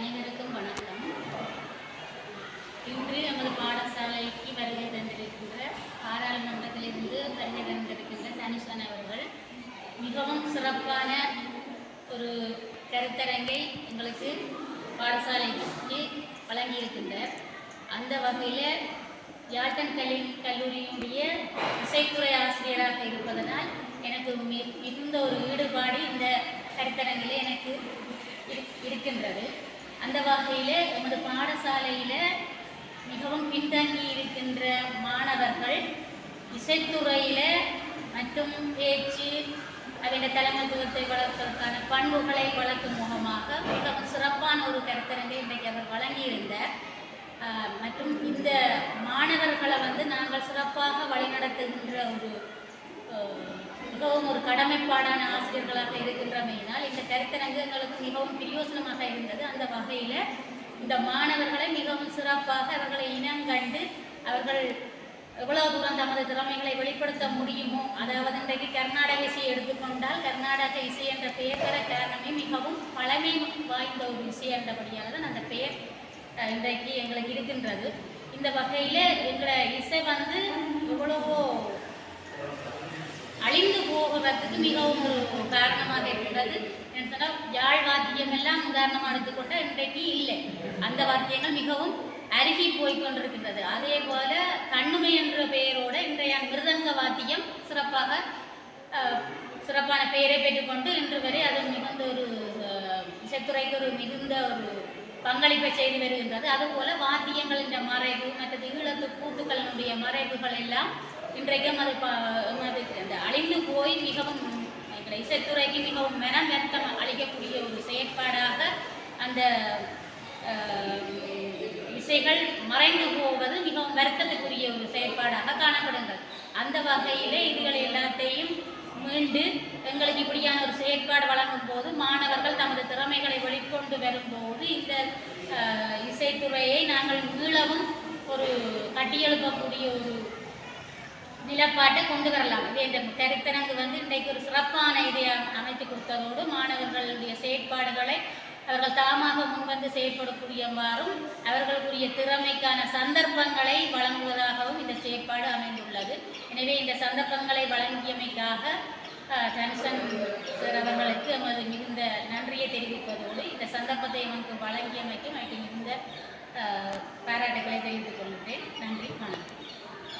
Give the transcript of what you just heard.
அனைவருக்கும் வணக்கம். இன்று நமது பாடசாலைக்கு வருகை தந்திருக்கின்ற பாராளுமன்றத்திலிருந்து வருகை தந்திருக்கின்ற தனுஷன் அவர்கள் மிகவும் சிறப்பான ஒரு கருத்தரங்கை எங்களுக்கு பாடசாலைக்கு வழங்கியிருக்கின்றார். அந்த வகையில் யாழ்டன் கல்லூரியினுடைய இசைத்துறை ஆசிரியராக இருப்பதனால் எனக்கு மிகுந்த ஒரு ஈடுபாடு இந்த கருத்தரங்கில் எனக்கு இருக்கின்றது. அந்த வகையில் எமது பாடசாலையில் மிகவும் பின்தங்கி இருக்கின்ற மாணவர்கள் இசைத்துறையில் மற்றும் பேச்சு அவருடைய தலைமைத்துவத்தை வளர்ப்பதற்கான பண்புகளை வளர்க்கும் முகமாக மிகவும் சிறப்பான ஒரு கருத்தரங்கை இன்றைக்கு அவர் வழங்கியிருந்தார். மற்றும் இந்த மாணவர்களை நாங்கள் சிறப்பாக வழிநடத்துகின்ற மிகவும் ஒரு கடமைப்பாடான ஆசிரியர்களாக இருக்கின்றமையினால் இந்த கருத்தரங்கு எங்களுக்கு மிகவும் பிரயோசனமாக இருந்தது. அந்த வகையில் இந்த மாணவர்களை மிகவும் சிறப்பாக அவர்களை இனங்கண்டு அவர்கள் எவ்வளவு தூரம் தமது திறமைகளை வெளிப்படுத்த முடியுமோ, அதாவது இன்றைக்கு கர்நாடக இசையை எடுத்துக்கொண்டால் கர்நாடக இசை என்ற பெயர் பெற காரணமே மிகவும் பழமை வாய்ந்த ஒரு இசை என்றபடியாக தான் அந்த பெயர் இன்றைக்கு எங்களுக்கு இருக்கின்றது. இந்த வகையில் எங்களை இசை எவ்வளவோ அழிந்து போவதற்கு மிகவும் ஒரு காரணமாக இருக்கின்றது. என்ன சொன்னால் யாழ் வாத்தியம் எல்லாம் உதாரணமாக எடுத்துக்கொண்ட இன்றைக்கு இல்லை. அந்த வாத்தியங்கள் மிகவும் அருகி போய்கொண்டிருக்கின்றது. அதே போல கண்ணுமை என்ற பெயரோடு இன்றைய மிருதங்க வாத்தியம் சிறப்பான பெயரை பெற்றுக்கொண்டு இன்று வரை அது மிகுந்த ஒரு இசைத்துறைக்கு ஒரு மிகுந்த ஒரு பங்களிப்பை செய்து வருகின்றது. அதுபோல வாத்தியங்களின் மறைவு மற்றது ஈழத்து கூத்துக்களினுடைய மறைவுகள் எல்லாம் இன்றைக்கும் அது அழிந்து போய் மிகவும் இசைத்துறைக்கு மிகவும் மனமெத்தம் அளிக்கக்கூடிய ஒரு செயற்பாடாக அந்த இசைகள் மறைந்து போவது மிகவும் வருத்தத்துக்குரிய ஒரு செயற்பாடாக காணப்படுகிறது. அந்த வகையில் இதுகளை எல்லாத்தையும் மீண்டு எங்களுக்கு இப்படியான ஒரு செயற்பாடு வழங்கும் போது மாணவர்கள் தமது திறமைகளை வெளிக்கொண்டு வரும்போது இந்த இசைத்துறையை நாங்கள் மீளவும் ஒரு கட்டியெழுப்பக்கூடிய ஒரு நிலப்பாட்டை கொண்டு வரலாம். இந்த கருத்தரங்கு இன்றைக்கு ஒரு சிறப்பான இதை அமைத்து கொடுத்ததோடு மாணவர்களுடைய செயற்பாடுகளை அவர்கள் தாமாக முன்வந்து செயற்படக்கூடியவாறும் அவர்களுக்குரிய திறமைக்கான சந்தர்ப்பங்களை வழங்குவதாகவும் இந்த செயற்பாடு அமைந்துள்ளது. எனவே இந்த சந்தர்ப்பங்களை வழங்கியமைக்காக தனுஷன் சார் அவர்களுக்கு எமது மிகுந்த நன்றியை தெரிவிப்பதோடு இந்த சந்தர்ப்பத்தை எமக்கு வழங்கியமைக்கும் எனக்கு மிகுந்த பாராட்டுகளை தெரிவித்துக் கொள்கிறேன். நன்றி, வணக்கம்.